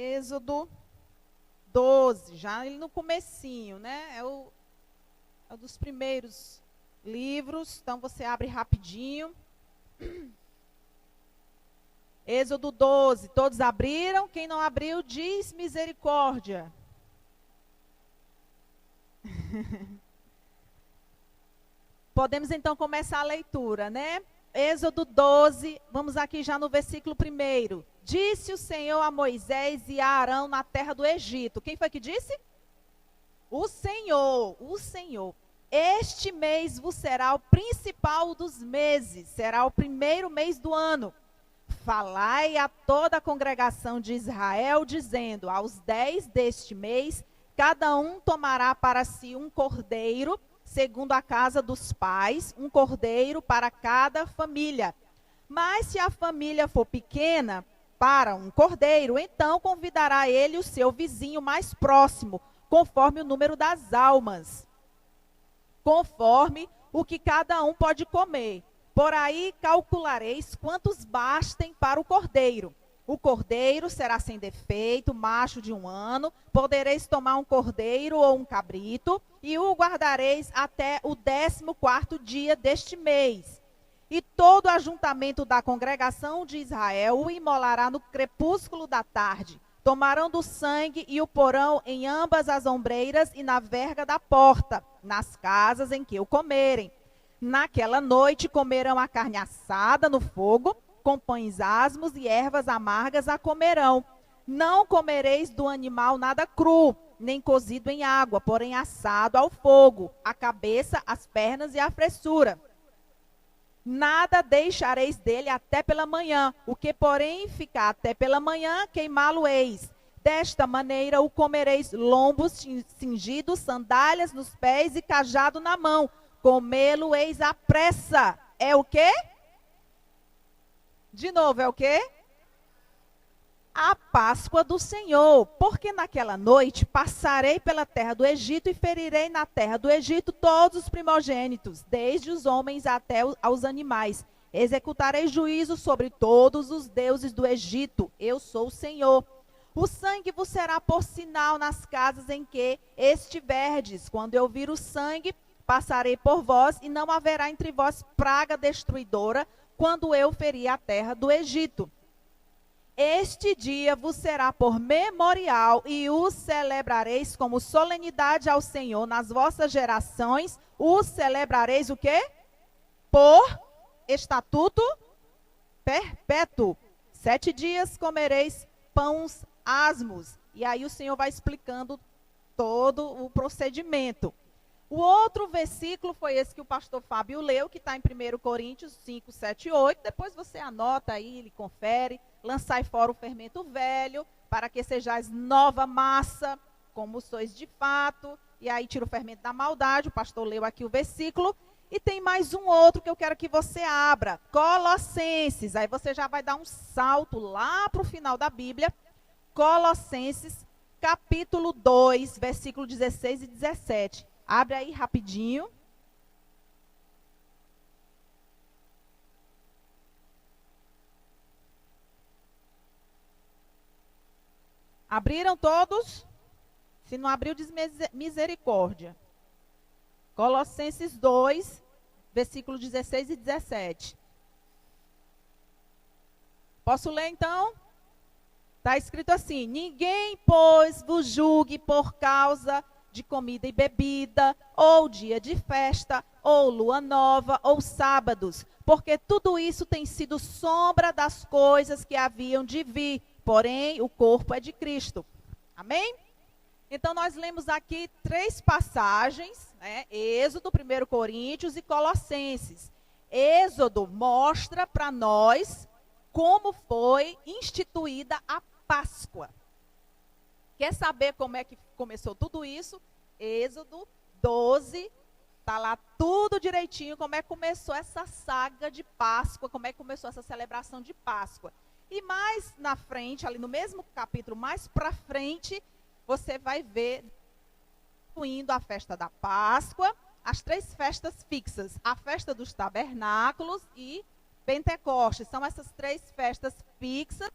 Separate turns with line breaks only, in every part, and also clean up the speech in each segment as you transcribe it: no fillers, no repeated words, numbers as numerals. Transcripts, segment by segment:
Êxodo 12, já no comecinho, né? É um dos primeiros livros, então você abre rapidinho. Êxodo 12, todos abriram? Quem não abriu, diz misericórdia. Podemos então começar a leitura, né? Êxodo 12, vamos aqui já no versículo 1. Disse o Senhor a Moisés e a Arão na terra do Egito. Quem foi que disse? O Senhor, o Senhor. Este mês vos será o principal dos meses, será o primeiro mês do ano. Falai a toda a congregação de Israel, dizendo, aos 10 deste mês, cada um tomará para si um cordeiro, segundo a casa dos pais, um cordeiro para cada família. Mas se a família for pequena, para um cordeiro, então convidará ele o seu vizinho mais próximo, conforme o número das almas, conforme o que cada um pode comer. Por aí calculareis quantos bastem para o cordeiro. O cordeiro será sem defeito, macho de 1 ano. Podereis tomar um cordeiro ou um cabrito, e o guardareis até o 14º dia deste mês. E todo o ajuntamento da congregação de Israel o imolará no crepúsculo da tarde. Tomarão do sangue e o porão em ambas as ombreiras e na verga da porta, nas casas em que o comerem. Naquela noite comerão a carne assada no fogo, com pães asmos e ervas amargas a comerão. Não comereis do animal nada cru, nem cozido em água, porém assado ao fogo, a cabeça, as pernas e a fressura. Nada deixareis dele até pela manhã, o que porém ficar até pela manhã, queimá-lo-eis. Desta maneira o comereis lombos cingidos, sandálias nos pés e cajado na mão. Comê-lo-eis à pressa. É o quê? De novo, é o quê? A Páscoa do Senhor, porque naquela noite passarei pela terra do Egito e ferirei na terra do Egito todos os primogênitos, desde os homens até aos animais. Executarei juízo sobre todos os deuses do Egito. Eu sou o Senhor. O sangue vos será por sinal nas casas em que estiverdes. Quando eu vir o sangue, passarei por vós e não haverá entre vós praga destruidora, quando eu ferir a terra do Egito. Este dia vos será por memorial e o celebrareis como solenidade ao Senhor nas vossas gerações. O celebrareis o quê? Por estatuto perpétuo. 7 dias comereis pães asmos. E aí o Senhor vai explicando todo o procedimento. O outro versículo foi esse que o pastor Fábio leu, que está em 1 Coríntios 5, 7 e 8. Depois você anota aí, ele confere. Lançai fora o fermento velho, para que sejais nova massa, como sois de fato. E aí tira o fermento da maldade, o pastor leu aqui o versículo. E tem mais um outro que eu quero que você abra, Colossenses. Aí você já vai dar um salto lá para o final da Bíblia. Colossenses, capítulo 2, versículo 16 e 17. Abre aí rapidinho. Abriram todos? Se não abriu, diz misericórdia. Colossenses 2, versículo 16 e 17. Posso ler então? Está escrito assim: ninguém, pois, vos julgue por causa de comida e bebida, ou dia de festa, ou lua nova, ou sábados, porque tudo isso tem sido sombra das coisas que haviam de vir, porém o corpo é de Cristo. Amém? Então nós lemos aqui 3 passagens, né? Êxodo, 1 Coríntios e Colossenses. Êxodo mostra para nós como foi instituída a Páscoa. Quer saber como é que começou tudo isso? Êxodo 12, está lá tudo direitinho, como é que começou essa saga de Páscoa, como é que começou essa celebração de Páscoa. E mais na frente, ali no mesmo capítulo, mais para frente, você vai ver, incluindo a festa da Páscoa, as 3 festas fixas, a festa dos tabernáculos e Pentecostes. São essas 3 festas fixas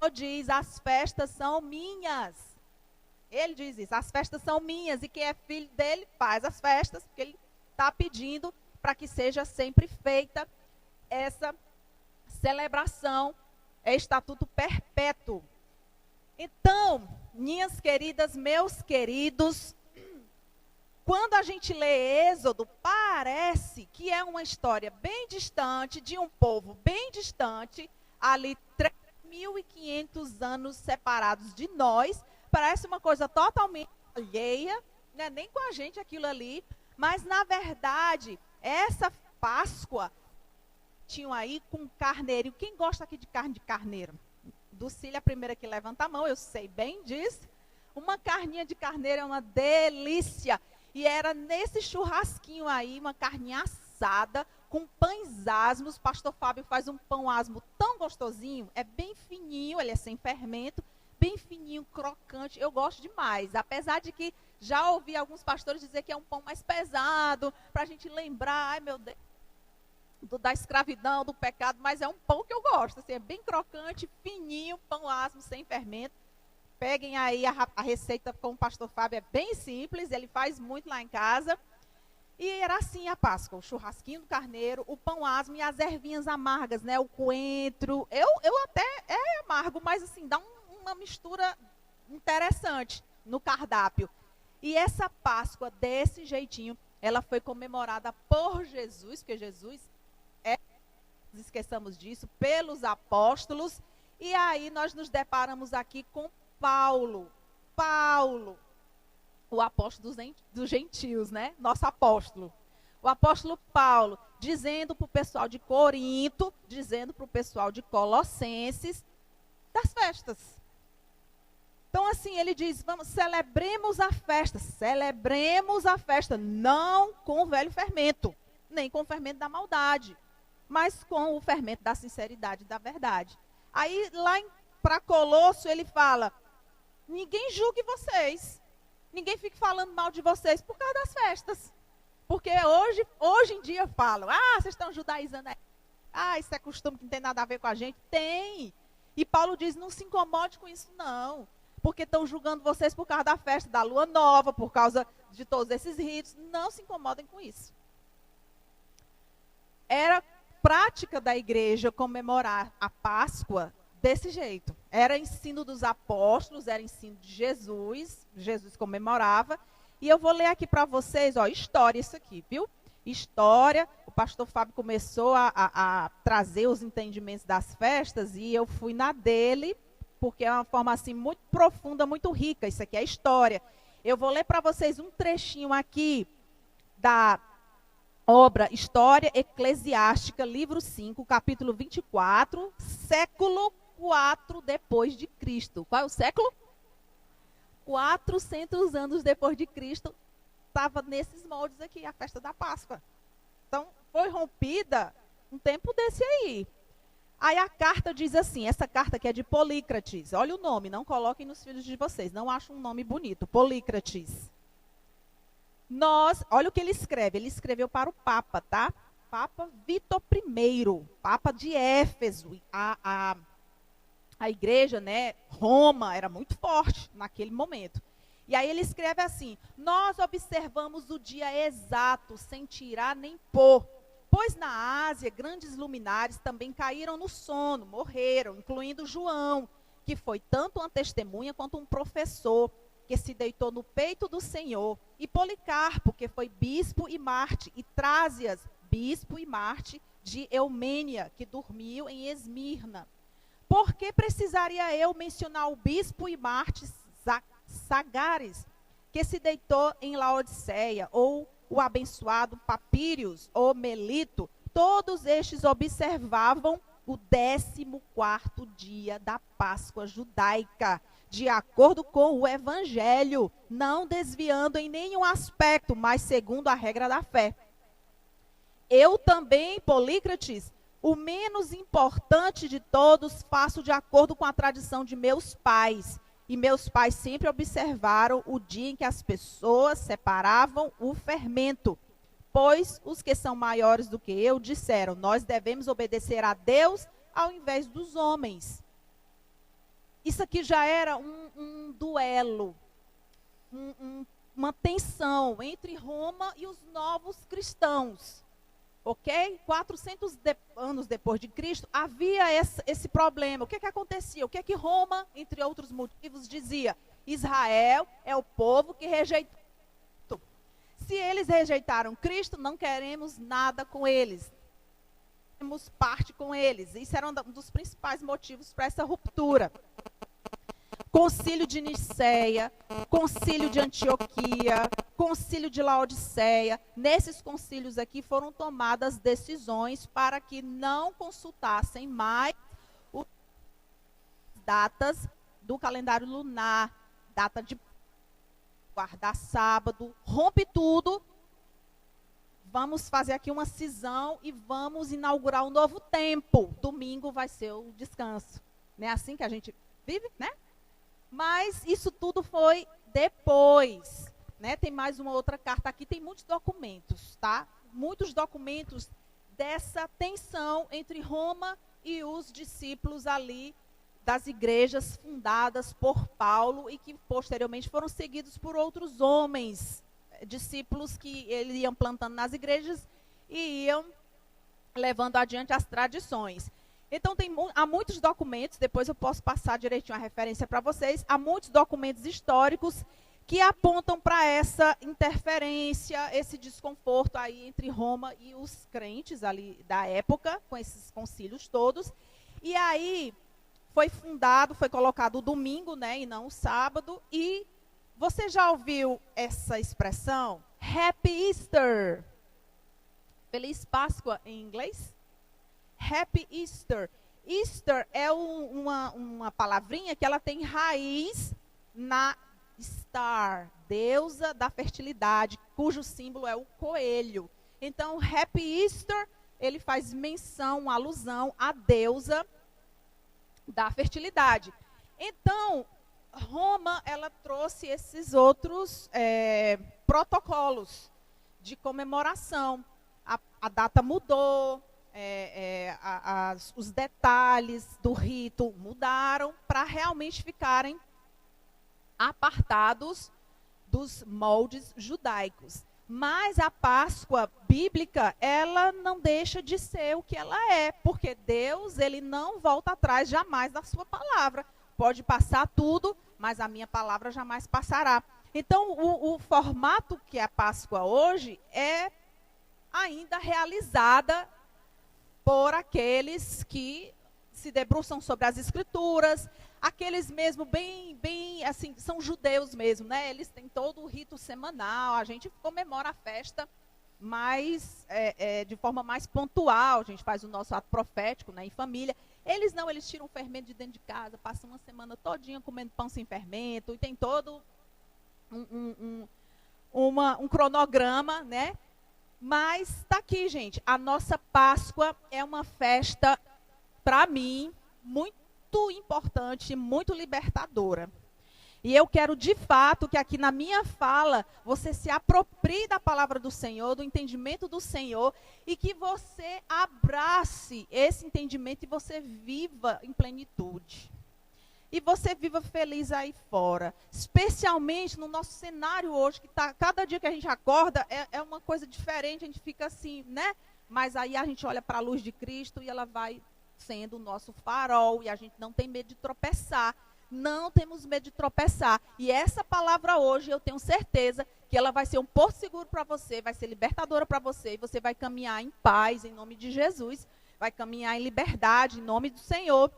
diz, as festas são minhas. Ele diz isso, as festas são minhas. E quem é filho dele faz as festas, porque ele está pedindo para que seja sempre feita essa celebração, é estatuto perpétuo. Então, minhas queridas, meus queridos, quando a gente lê Êxodo, parece que é uma história bem distante, de um povo bem distante, ali 3.500 anos separados de nós. Parece uma coisa totalmente alheia, né? Nem com a gente aquilo ali, mas na verdade, essa Páscoa tinham aí com carneiro. Quem gosta aqui de carne de carneiro? Docília, a primeira que levanta a mão, eu sei bem disso. Uma carninha de carneiro é uma delícia. E era nesse churrasquinho aí, uma carninha assada, com pães asmos. Pastor Fábio faz um pão asmo tão gostosinho, é bem fininho, ele é sem fermento, bem fininho, crocante, eu gosto demais. Apesar de que já ouvi alguns pastores dizer que é um pão mais pesado, para a gente lembrar, ai meu Deus, da escravidão, do pecado, mas é um pão que eu gosto, assim, é bem crocante, fininho, pão asmo, sem fermento. Peguem aí a receita com o pastor Fábio, é bem simples, ele faz muito lá em casa. E era assim a Páscoa, o churrasquinho do carneiro, o pão asmo e as ervinhas amargas, né? O coentro. Eu até é amargo, mas assim, dá uma mistura interessante no cardápio. E essa Páscoa, desse jeitinho, ela foi comemorada por Jesus, porque Jesus não esqueçamos disso, pelos apóstolos. E aí nós nos deparamos aqui com Paulo, o apóstolo dos gentios, né? Nosso apóstolo. O apóstolo Paulo, dizendo para o pessoal de Corinto, dizendo para o pessoal de Colossenses, das festas. Então, assim, ele diz, vamos, celebremos a festa, não com o velho fermento, nem com o fermento da maldade, mas com o fermento da sinceridade e da verdade. Aí, lá para Colosso, ele fala, ninguém julgue vocês, ninguém fique falando mal de vocês por causa das festas. Porque hoje em dia falam, vocês estão judaizando aí. Isso é costume que não tem nada a ver com a gente. Tem. E Paulo diz, não se incomode com isso não. Porque estão julgando vocês por causa da festa da lua nova, por causa de todos esses ritos. Não se incomodem com isso. Era prática da igreja comemorar a Páscoa desse jeito. Era ensino dos apóstolos, era ensino de Jesus. Jesus comemorava. E eu vou ler aqui para vocês, história isso aqui, viu? História, o pastor Fábio começou a trazer os entendimentos das festas e eu fui na dele, porque é uma forma assim muito profunda, muito rica. Isso aqui é história. Eu vou ler para vocês um trechinho aqui da obra História Eclesiástica, livro 5, capítulo 24, século 4 depois de Cristo. Qual é o século? 400 anos depois de Cristo, estava nesses moldes aqui, a festa da Páscoa. Então, foi rompida um tempo desse aí. Aí a carta diz assim, essa carta aqui é de Polícrates. Olha o nome, não coloquem nos filhos de vocês, não acho um nome bonito. Polícrates. Olha o que ele escreveu para o Papa, tá? Papa Vitor I, Papa de Éfeso. A igreja, né, Roma, era muito forte naquele momento. E aí ele escreve assim, nós observamos o dia exato, sem tirar nem pôr, pois na Ásia, grandes luminares também caíram no sono, morreram, incluindo João, que foi tanto uma testemunha quanto um professor, que se deitou no peito do Senhor, e Policarpo, que foi bispo e Marte, e Trásias, bispo e Marte de Eumênia, que dormiu em Esmirna. Por que precisaria eu mencionar o bispo e Marte Sagares, que se deitou em Laodiceia, ou o abençoado Papírios, ou Melito? Todos estes observavam o 14º dia da Páscoa judaica, de acordo com o Evangelho, não desviando em nenhum aspecto, mas segundo a regra da fé. Eu também, Polícrates, o menos importante de todos, faço de acordo com a tradição de meus pais. E meus pais sempre observaram o dia em que as pessoas separavam o fermento. Pois os que são maiores do que eu disseram, nós devemos obedecer a Deus ao invés dos homens. isso aqui já era um duelo, uma tensão entre Roma e os novos cristãos. Ok? 400 anos depois de Cristo, havia esse problema. O que acontecia? O que Roma, entre outros motivos, dizia? Israel é o povo que rejeitou. Se eles rejeitaram Cristo, não queremos nada com eles. Temos parte com eles. Isso era um dos principais motivos para essa ruptura. Concílio de Nicéia, Concílio de Antioquia, Concílio de Laodiceia. Nesses concílios aqui foram tomadas decisões para que não consultassem mais as datas do calendário lunar, data de guardar sábado, rompe tudo. Vamos fazer aqui uma cisão e vamos inaugurar um novo tempo. Domingo vai ser o descanso. Não é assim que a gente vive, né? Mas isso tudo foi depois, né? Tem mais uma outra carta aqui, tem muitos documentos, tá? Muitos documentos dessa tensão entre Roma e os discípulos ali das igrejas fundadas por Paulo e que posteriormente foram seguidos por outros homens, discípulos que ele iam plantando nas igrejas e iam levando adiante as tradições. Então, há muitos documentos, depois eu posso passar direitinho a referência para vocês, há muitos documentos históricos que apontam para essa interferência, esse desconforto aí entre Roma e os crentes ali da época, com esses concílios todos. E aí foi colocado o domingo, né, e não o sábado. E você já ouviu essa expressão? Happy Easter. Feliz Páscoa em inglês? Happy Easter. Easter é uma palavrinha que ela tem raiz na Star, deusa da fertilidade, cujo símbolo é o coelho. Então, Happy Easter, ele faz menção, alusão à deusa da fertilidade. Então, Roma, ela trouxe esses outros protocolos de comemoração. A data mudou. Os detalhes do rito mudaram para realmente ficarem apartados dos moldes judaicos. Mas a Páscoa bíblica, ela não deixa de ser o que ela é, porque Deus, ele não volta atrás jamais da sua palavra. Pode passar tudo, mas a minha palavra jamais passará. Então, o formato que é a Páscoa hoje é ainda realizada por aqueles que se debruçam sobre as escrituras, aqueles mesmo bem assim, são judeus mesmo, né? Eles têm todo o rito semanal, a gente comemora a festa mais, de forma mais pontual, a gente faz o nosso ato profético, né, em família. Eles não, eles tiram o fermento de dentro de casa, passam uma semana todinha comendo pão sem fermento, e tem todo um cronograma, né? Mas está aqui, gente, a nossa Páscoa é uma festa, para mim, muito importante, muito libertadora. E eu quero, de fato, que aqui na minha fala, você se aproprie da palavra do Senhor, do entendimento do Senhor, e que você abrace esse entendimento e você viva em plenitude. E você viva feliz aí fora. Especialmente no nosso cenário hoje, que tá, cada dia que a gente acorda é uma coisa diferente, a gente fica assim, né? Mas aí a gente olha para a luz de Cristo e ela vai sendo o nosso farol, e a gente não tem medo de tropeçar. Não temos medo de tropeçar. E essa palavra hoje, eu tenho certeza que ela vai ser um porto seguro para você, vai ser libertadora para você, e você vai caminhar em paz, em nome de Jesus, vai caminhar em liberdade, em nome do Senhor.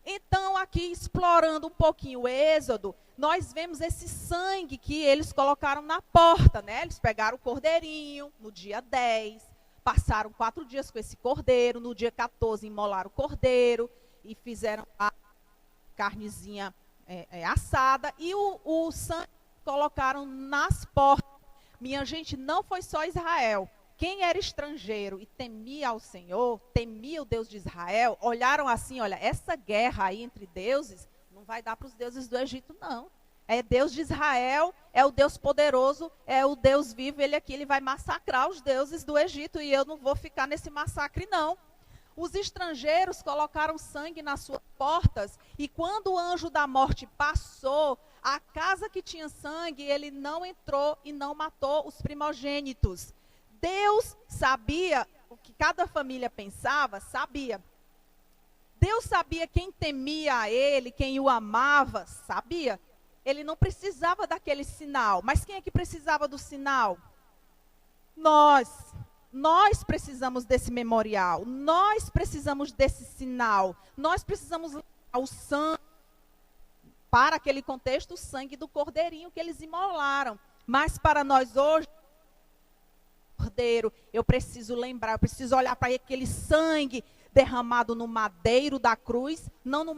Então, aqui, explorando um pouquinho o Êxodo, nós vemos esse sangue que eles colocaram na porta, né? Eles pegaram o cordeirinho no dia 10, passaram 4 dias com esse cordeiro, no dia 14 imolaram o cordeiro e fizeram a carnezinha assada, e o sangue colocaram nas portas. Minha gente, não foi só Israel. Quem era estrangeiro e temia ao Senhor, temia o Deus de Israel, olharam assim, olha, essa guerra aí entre deuses não vai dar para os deuses do Egito, não. É Deus de Israel, é o Deus poderoso, é o Deus vivo, ele aqui, ele vai massacrar os deuses do Egito, e eu não vou ficar nesse massacre, não. Os estrangeiros colocaram sangue nas suas portas, e quando o anjo da morte passou, a casa que tinha sangue, ele não entrou e não matou os primogênitos. Deus sabia o que cada família pensava, sabia. Deus sabia quem temia a ele, quem o amava, sabia. Ele não precisava daquele sinal, mas quem é que precisava do sinal? Nós precisamos desse memorial, nós precisamos desse sinal, nós precisamos o sangue, para aquele contexto, o sangue do cordeirinho que eles imolaram. Mas para nós hoje, cordeiro, eu preciso lembrar, eu preciso olhar para aquele sangue derramado no madeiro da cruz, não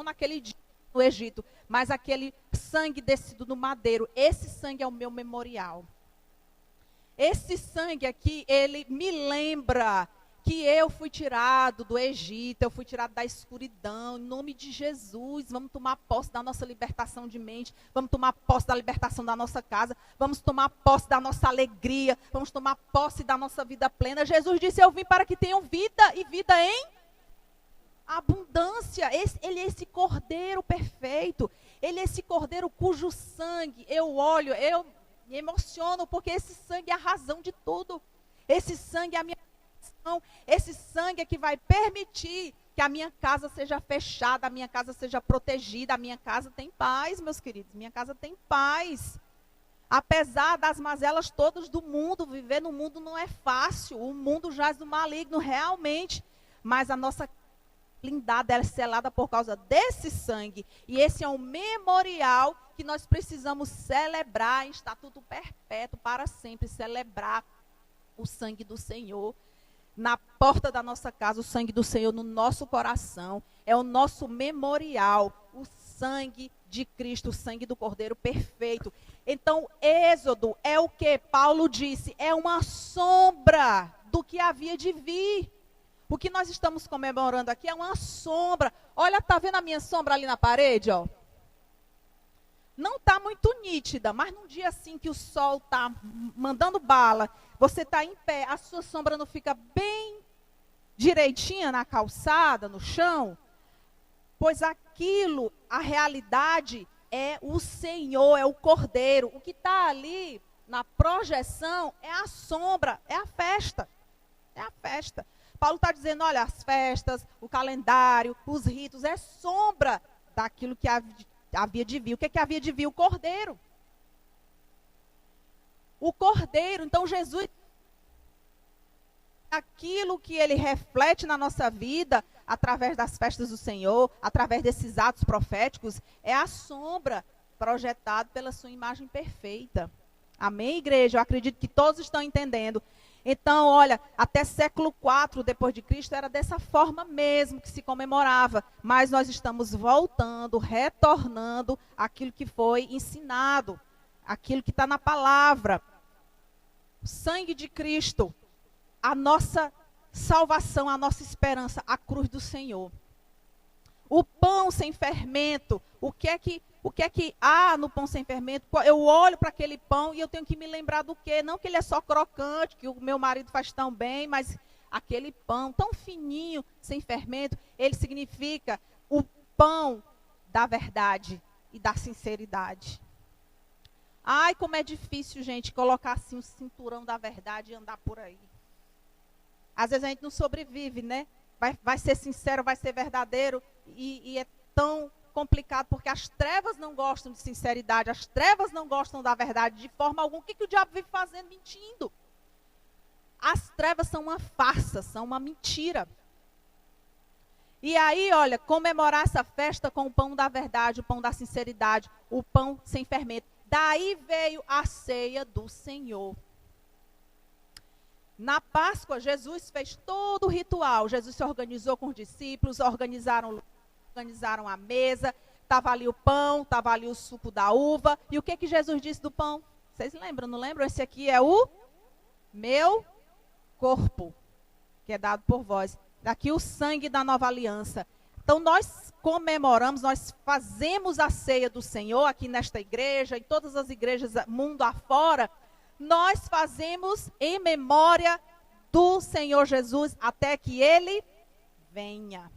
naquele dia no Egito, mas aquele sangue descido no madeiro. Esse sangue é o meu memorial. Esse sangue aqui, ele me lembra que eu fui tirado do Egito, eu fui tirado da escuridão. Em nome de Jesus, vamos tomar posse da nossa libertação de mente, vamos tomar posse da libertação da nossa casa, vamos tomar posse da nossa alegria, vamos tomar posse da nossa vida plena. Jesus disse, eu vim para que tenham vida e vida em abundância. Ele é esse cordeiro perfeito, ele é esse cordeiro cujo sangue eu olho, eu me emociono, porque esse sangue é a razão de tudo. Esse sangue é a minha razão. Esse sangue é que vai permitir que a minha casa seja fechada, a minha casa seja protegida. A minha casa tem paz, meus queridos. Minha casa tem paz. Apesar das mazelas todas do mundo, viver no mundo não é fácil. O mundo jaz do maligno, realmente. Mas a nossa blindada, ela é selada por causa desse sangue. E esse é um memorial que nós precisamos celebrar em estatuto perpétuo para sempre. Celebrar o sangue do Senhor na porta da nossa casa, o sangue do Senhor no nosso coração. É o nosso memorial, o sangue de Cristo, o sangue do Cordeiro perfeito. Então, Êxodo é o que Paulo disse, é uma sombra do que havia de vir. O que nós estamos comemorando aqui é uma sombra. Olha, está vendo a minha sombra ali na parede, ó? Não está muito nítida, mas num dia assim que o sol está mandando bala, você está em pé, a sua sombra não fica bem direitinha na calçada, no chão? Pois aquilo, a realidade é o Senhor, é o Cordeiro. O que está ali na projeção é a sombra, é a festa. É a festa. Paulo está dizendo, olha, as festas, o calendário, os ritos, é sombra daquilo que havia de vir. O que é que havia de vir? O Cordeiro. O Cordeiro. Então, Jesus, aquilo que ele reflete na nossa vida, através das festas do Senhor, através desses atos proféticos, é a sombra projetada pela sua imagem perfeita. Amém, igreja? Eu acredito que todos estão entendendo. Então, olha, até século IV depois de Cristo era dessa forma mesmo que se comemorava. Mas nós estamos voltando, retornando aquilo que foi ensinado, aquilo que está na palavra. O sangue de Cristo, a nossa salvação, a nossa esperança, a cruz do Senhor. O pão sem fermento, o que é que há no pão sem fermento? Eu olho para aquele pão e eu tenho que me lembrar do quê? Não que ele é só crocante, que o meu marido faz tão bem, mas aquele pão tão fininho, sem fermento, ele significa o pão da verdade e da sinceridade. Ai, como é difícil, gente, colocar assim o cinturão da verdade e andar por aí. Às vezes a gente não sobrevive, né? Vai ser sincero, vai ser verdadeiro e é tão complicado, porque as trevas não gostam de sinceridade, as trevas não gostam da verdade de forma alguma. O que o diabo vive fazendo? Mentindo. As trevas são uma farsa, são uma mentira. E aí, olha, comemorar essa festa com o pão da verdade, o pão da sinceridade, o pão sem fermento. Daí veio a ceia do Senhor. Na Páscoa, Jesus fez todo o ritual. Jesus se organizou com os discípulos, organizaram a mesa, estava ali o pão, estava ali o suco da uva. E o que Jesus disse do pão? Vocês lembram, não lembram? Esse aqui é o meu corpo, que é dado por vós. Daqui o sangue da nova aliança. Então nós comemoramos, nós fazemos a ceia do Senhor aqui nesta igreja, em todas as igrejas mundo afora. Nós fazemos em memória do Senhor Jesus até que ele venha.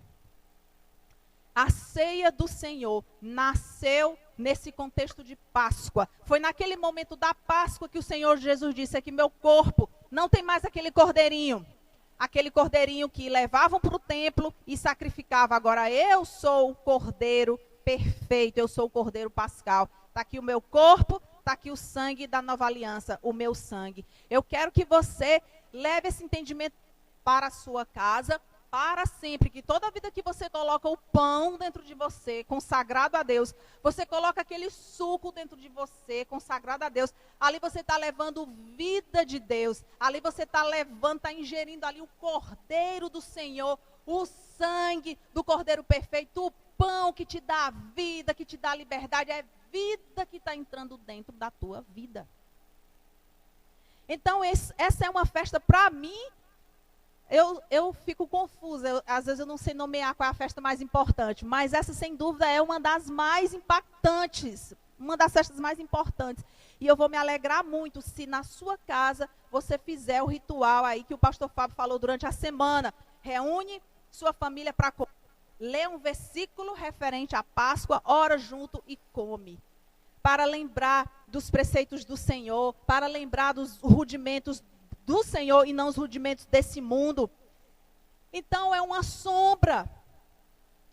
A ceia do Senhor nasceu nesse contexto de Páscoa. Foi naquele momento da Páscoa que o Senhor Jesus disse aqui, meu corpo, não tem mais aquele cordeirinho que levavam para o templo e sacrificava. Agora eu sou o cordeiro perfeito, eu sou o cordeiro pascal. Está aqui o meu corpo, está aqui o sangue da nova aliança, o meu sangue. Eu quero que você leve esse entendimento para a sua casa, para sempre, que toda vida que você coloca o pão dentro de você, consagrado a Deus, você coloca aquele suco dentro de você, consagrado a Deus, ali você está levando vida de Deus, ali você está levando, está ingerindo ali o cordeiro do Senhor, o sangue do cordeiro perfeito, o pão que te dá a vida, que te dá a liberdade, é vida que está entrando dentro da tua vida. Então essa é uma festa para mim. Eu fico confusa, às vezes eu não sei nomear qual é a festa mais importante, mas essa sem dúvida é uma das mais impactantes, uma das festas mais importantes. E eu vou me alegrar muito se na sua casa você fizer o ritual aí que o pastor Fábio falou durante a semana. Reúne sua família para comer, lê um versículo referente à Páscoa, ora junto e come. Para lembrar dos preceitos do Senhor, para lembrar dos rudimentos do Senhor e não os rudimentos desse mundo. Então é uma sombra.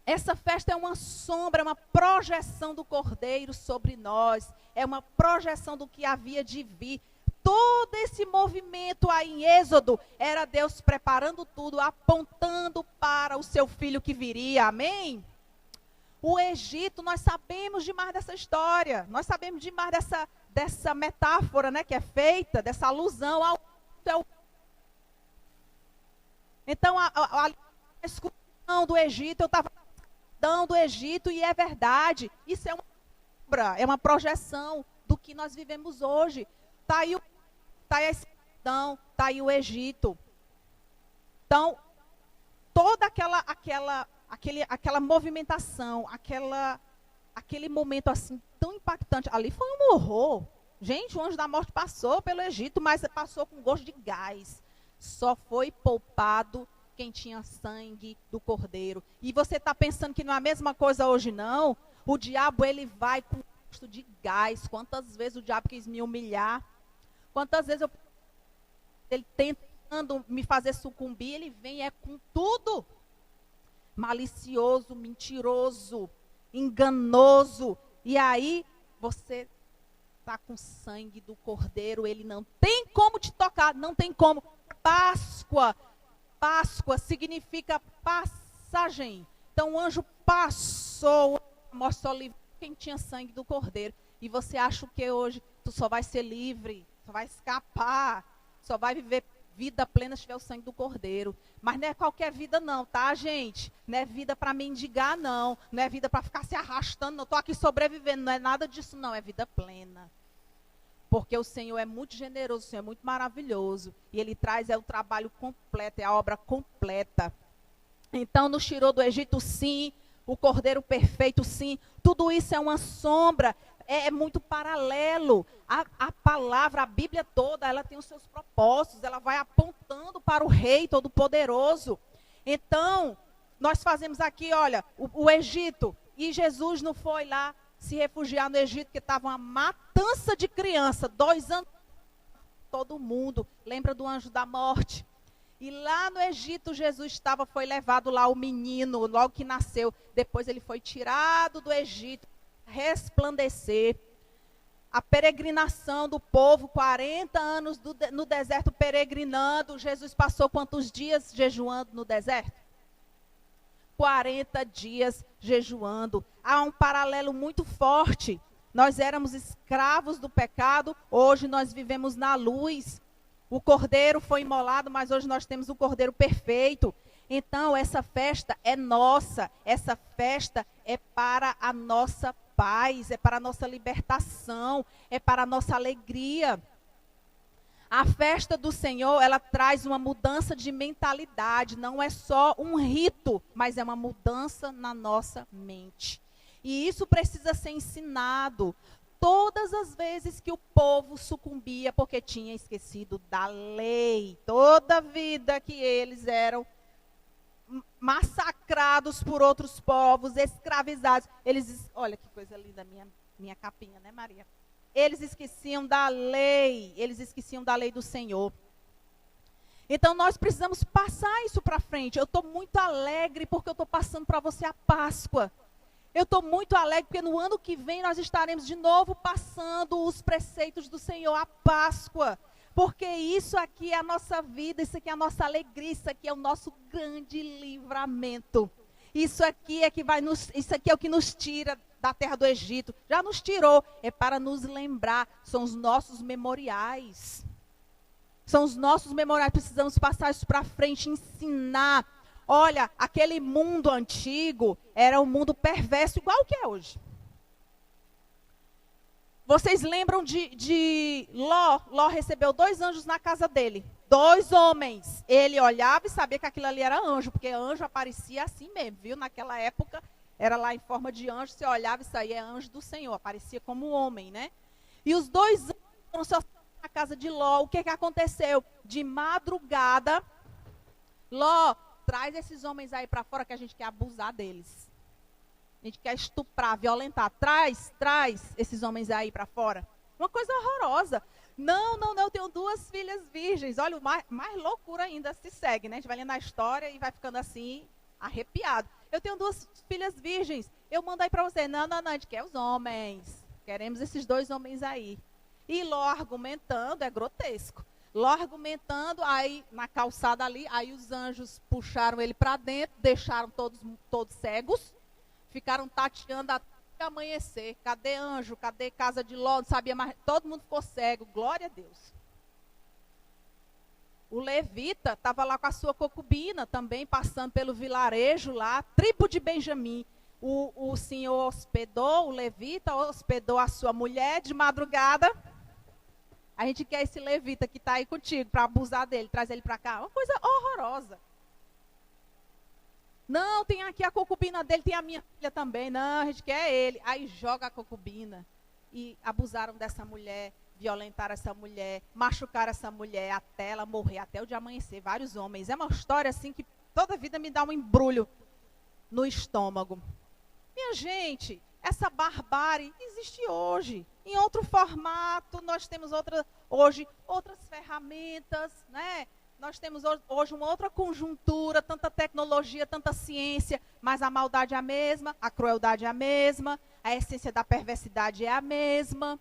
Essa festa é uma sombra, é uma projeção do Cordeiro sobre nós. É uma projeção do que havia de vir. Todo esse movimento aí em Êxodo era Deus preparando tudo, apontando para o seu filho que viria. Amém? O Egito, nós sabemos demais dessa história. Nós sabemos demais dessa metáfora, né, que é feita, dessa alusão ao Então, a escuridão do Egito, eu estava do Egito, e é verdade. Isso é uma obra, é uma projeção do que nós vivemos hoje. Está aí a escuridão, está aí o Egito. Então, toda aquela movimentação, aquele momento assim tão impactante, ali foi um horror. Gente, o anjo da morte passou pelo Egito, mas passou com gosto de gás. Só foi poupado quem tinha sangue do cordeiro. E você está pensando que não é a mesma coisa hoje, não? O diabo, ele vai com gosto de gás. Quantas vezes o diabo quis me humilhar? Quantas vezes ele tentando me fazer sucumbir, ele vem com tudo. Malicioso, mentiroso, enganoso. E aí, você está com sangue do cordeiro, ele não tem como te tocar, não tem como. Páscoa significa passagem. Então o anjo passou, mostrou livre quem tinha sangue do cordeiro. E você acha que hoje tu só vai ser livre, só vai escapar, só vai viver vida plena se tiver o sangue do cordeiro. Mas não é qualquer vida não, tá, gente? Não é vida para mendigar, não. Não é vida para ficar se arrastando, não. Estou aqui sobrevivendo, não é nada disso, não. É vida plena. Porque o Senhor é muito generoso, o Senhor é muito maravilhoso. E Ele traz o trabalho completo, é a obra completa. Então, nos tirou do Egito, sim. O Cordeiro perfeito, sim. Tudo isso é uma sombra. É muito paralelo. A palavra, a Bíblia toda, ela tem os seus propósitos. Ela vai apontando para o Rei Todo-Poderoso. Então, nós fazemos aqui, olha, o Egito. E Jesus não foi lá se refugiar no Egito, porque estava uma matança de criança, 2 anos, todo mundo, lembra do anjo da morte. E lá no Egito, Jesus foi levado lá o menino, logo que nasceu, depois ele foi tirado do Egito, resplandecer. A peregrinação do povo, 40 anos no deserto peregrinando, Jesus passou quantos dias jejuando no deserto? 40 dias jejuando. Há um paralelo muito forte. Nós éramos escravos do pecado, hoje nós vivemos na luz. O cordeiro foi imolado, mas hoje nós temos o cordeiro perfeito. Então, essa festa é nossa. Essa festa é para a nossa paz, é para a nossa libertação, é para a nossa alegria. A festa do Senhor, ela traz uma mudança de mentalidade. Não é só um rito, mas é uma mudança na nossa mente. E isso precisa ser ensinado. todas as vezes que o povo sucumbia porque tinha esquecido da lei. Toda vida que eles eram massacrados por outros povos, escravizados. Olha que coisa linda minha capinha, né, Maria? Eles esqueciam da lei do Senhor. Então nós precisamos passar isso para frente. Eu estou muito alegre porque eu estou passando para você a Páscoa. Eu estou muito alegre porque no ano que vem nós estaremos de novo passando os preceitos do Senhor, a Páscoa. Porque isso aqui é a nossa vida, isso aqui é a nossa alegria, isso aqui é o nosso grande livramento. Isso aqui é o que nos tira da terra do Egito. Já nos tirou, é para nos lembrar, são os nossos memoriais. São os nossos memoriais, precisamos passar isso para frente, ensinar. Olha, aquele mundo antigo era um mundo perverso igual que é hoje. Vocês lembram de Ló? Ló recebeu 2 anjos na casa dele. 2 homens. Ele olhava e sabia que aquilo ali era anjo, porque anjo aparecia assim mesmo, viu? Naquela época, era lá em forma de anjo, você olhava e saía, é anjo do Senhor, aparecia como homem, né? E os 2 anjos foram só na casa de Ló. O que aconteceu? De madrugada, Ló, traz esses homens aí para fora que a gente quer abusar deles. A gente quer estuprar, violentar. Traz esses homens aí para fora. Uma coisa horrorosa. Não, eu tenho 2 filhas virgens. Olha, mais loucura ainda se segue, né? A gente vai lendo a história e vai ficando assim, arrepiado. Eu tenho 2 filhas virgens. Eu mando aí para você. Não, a gente quer os homens. Queremos esses 2 homens aí. E Ló argumentando, é grotesco. Ló argumentando, aí na calçada ali, aí os anjos puxaram ele para dentro, deixaram todos cegos. Ficaram tateando até amanhecer. Cadê anjo? Cadê casa de Ló? Não sabia mais. Todo mundo ficou cego. Glória a Deus. O levita estava lá com a sua concubina também, passando pelo vilarejo lá, tribo de Benjamim. O senhor hospedou, o levita hospedou a sua mulher de madrugada. A gente quer esse levita que está aí contigo para abusar dele, traz ele para cá. Uma coisa horrorosa. Não, tem aqui a concubina dele, tem a minha filha também. Não, a gente quer ele. Aí joga a concubina. E abusaram dessa mulher, violentaram essa mulher, machucaram essa mulher até ela morrer, até o dia amanhecer. Vários homens. É uma história assim que toda vida me dá um embrulho no estômago. Minha gente, essa barbárie existe hoje. Em outro formato, nós temos hoje outras ferramentas, né? Nós temos hoje uma outra conjuntura, tanta tecnologia, tanta ciência, mas a maldade é a mesma, a crueldade é a mesma, a essência da perversidade é a mesma.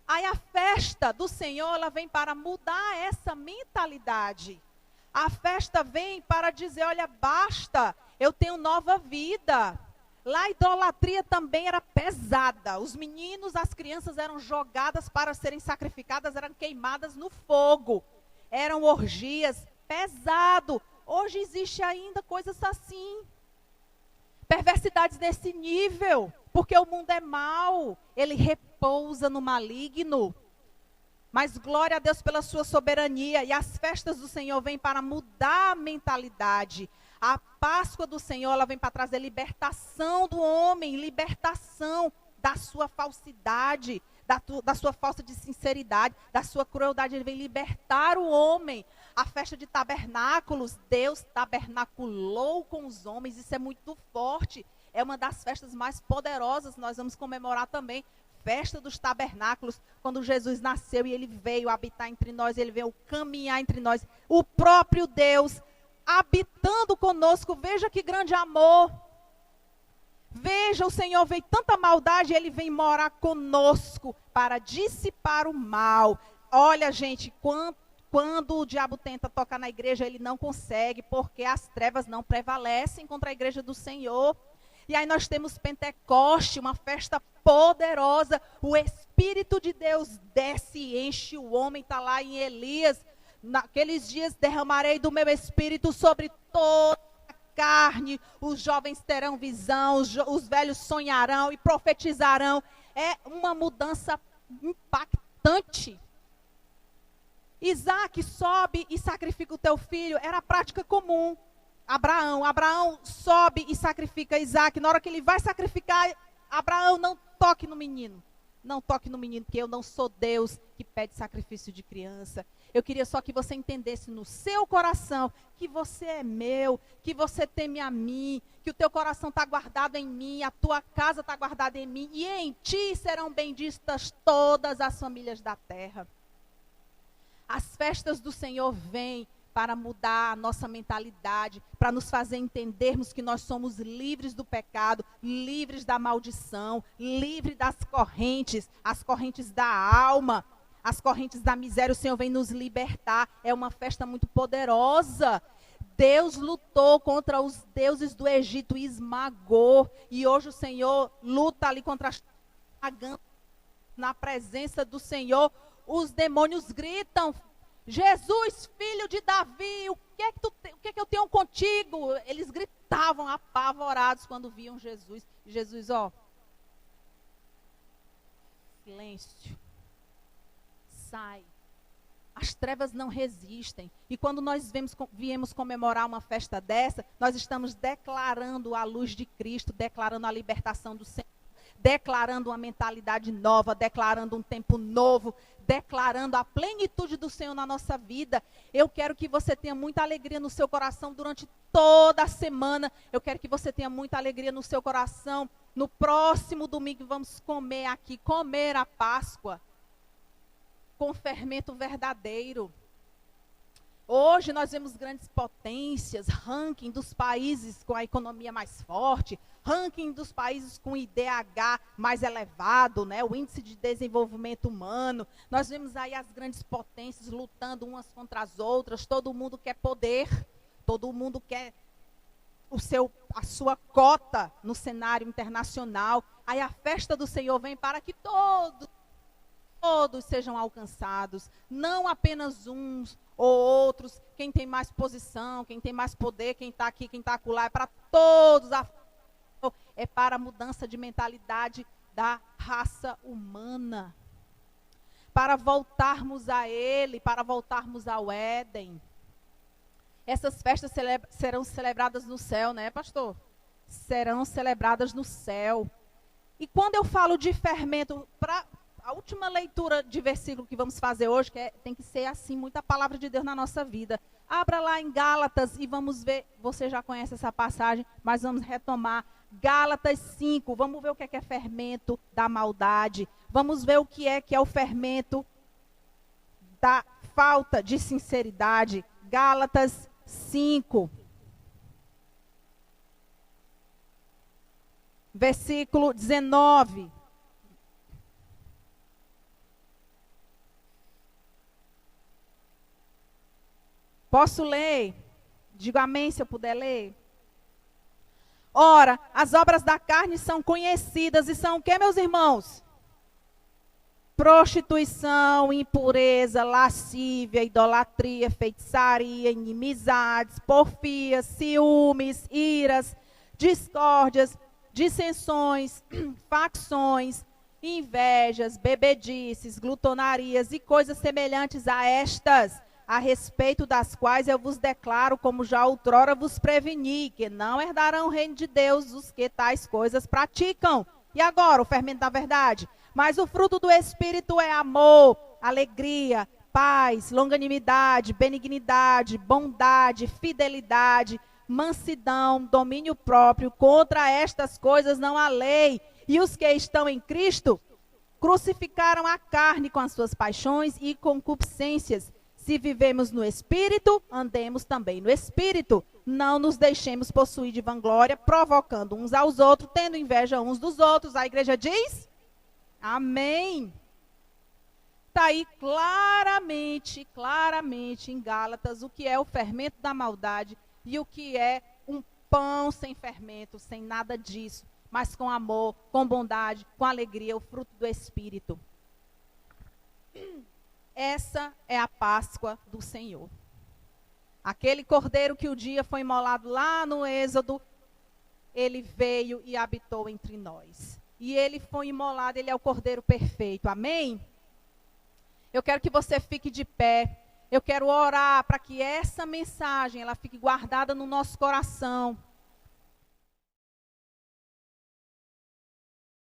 Aí a festa do Senhor, ela vem para mudar essa mentalidade. A festa vem para dizer, olha, basta, eu tenho nova vida. Lá a idolatria também era pesada. Os meninos, as crianças eram jogadas para serem sacrificadas, eram queimadas no fogo. Eram orgias, pesado. Hoje existe ainda coisas assim. Perversidades desse nível. Porque o mundo é mau. Ele repousa no maligno. Mas glória a Deus pela sua soberania. E as festas do Senhor vêm para mudar a mentalidade. A Páscoa do Senhor, ela vem para trazer libertação do homem. Libertação da sua falsidade. Da sua falta de sinceridade, da sua crueldade. Ele vem libertar o homem. A festa de tabernáculos, Deus tabernaculou com os homens. Isso é muito forte. É uma das festas mais poderosas. Nós vamos comemorar também. Festa dos tabernáculos. Quando Jesus nasceu e ele veio habitar entre nós. Ele veio caminhar entre nós. O próprio Deus habitando conosco. Veja que grande amor. Veja, o Senhor veio tanta maldade, ele vem morar conosco para dissipar o mal. Olha, gente, quando o diabo tenta tocar na igreja, ele não consegue, porque as trevas não prevalecem contra a igreja do Senhor. E aí nós temos Pentecoste, uma festa poderosa. O Espírito de Deus desce e enche o homem, está lá em Elias. Naqueles dias derramarei do meu Espírito sobre toda carne, os jovens terão visão, os velhos sonharão e profetizarão. É uma mudança impactante. Isaac sobe e sacrifica o teu filho, era a prática comum. Abraão sobe e sacrifica Isaac. Na hora que ele vai sacrificar, Abraão, não toque no menino. Não toque no menino, porque eu não sou Deus que pede sacrifício de criança. Eu queria só que você entendesse no seu coração que você é meu, que você teme a mim, que o teu coração está guardado em mim, a tua casa está guardada em mim, e em ti serão benditas todas as famílias da terra. As festas do Senhor vêm para mudar a nossa mentalidade, para nos fazer entendermos que nós somos livres do pecado, livres da maldição, livres das correntes, as correntes da alma, as correntes da miséria. O Senhor vem nos libertar. É uma festa muito poderosa. Deus lutou contra os deuses do Egito e esmagou. E hoje o Senhor luta ali contra as na presença do Senhor. Os demônios gritam: Jesus, filho de Davi, o que é que eu tenho contigo? Eles gritavam apavorados quando viam Jesus. E Jesus, silêncio. Sai. As trevas não resistem. E quando nós viemos comemorar uma festa dessa, nós estamos declarando a luz de Cristo, declarando a libertação do Senhor, declarando uma mentalidade nova, declarando um tempo novo, declarando a plenitude do Senhor na nossa vida. Eu quero que você tenha muita alegria no seu coração durante toda a semana. Eu quero que você tenha muita alegria no seu coração. No próximo domingo vamos comer a Páscoa com fermento verdadeiro. Hoje nós vemos grandes potências, ranking dos países com a economia mais forte, ranking dos países com IDH mais elevado, né, o índice de desenvolvimento humano. Nós vemos aí as grandes potências lutando umas contra as outras. Todo mundo quer poder, todo mundo quer a sua cota no cenário internacional. Aí a festa do Senhor vem para que todos sejam alcançados, não apenas uns ou outros, quem tem mais posição, quem tem mais poder, quem está aqui, quem está acolá, é para todos, é para a mudança de mentalidade da raça humana, para voltarmos a Ele, para voltarmos ao Éden. Essas festas serão celebradas no céu, né, pastor? Serão celebradas no céu. E quando eu falo de fermento, a última leitura de versículo que vamos fazer hoje, tem que ser assim, muita palavra de Deus na nossa vida. Abra lá em Gálatas e vamos ver, você já conhece essa passagem, mas vamos retomar. Gálatas 5, vamos ver o que é fermento da maldade. Vamos ver o que é o fermento da falta de sinceridade. Gálatas 5. Versículo 19. Posso ler? Digo amém se eu puder ler. Ora, as obras da carne são conhecidas e são o que, meus irmãos? Prostituição, impureza, lascívia, idolatria, feitiçaria, inimizades, porfias, ciúmes, iras, discórdias, dissensões, facções, invejas, bebedices, glutonarias e coisas semelhantes a estas, a respeito das quais eu vos declaro, como já outrora vos preveni, que não herdarão o reino de Deus os que tais coisas praticam. E agora, o fermento da verdade. Mas o fruto do Espírito é amor, alegria, paz, longanimidade, benignidade, bondade, fidelidade, mansidão, domínio próprio. Contra estas coisas não há lei. E os que estão em Cristo crucificaram a carne com as suas paixões e concupiscências. Se vivemos no Espírito, andemos também no Espírito. Não nos deixemos possuir de vanglória, provocando uns aos outros, tendo inveja uns dos outros. A igreja diz: amém. Está aí claramente em Gálatas o que é o fermento da maldade e o que é um pão sem fermento, sem nada disso, mas com amor, com bondade, com alegria, o fruto do Espírito. Essa é a Páscoa do Senhor. Aquele cordeiro que o dia foi imolado lá no Êxodo, ele veio e habitou entre nós. E ele foi imolado, ele é o cordeiro perfeito. Amém? Eu quero que você fique de pé. Eu quero orar para que essa mensagem ela fique guardada no nosso coração.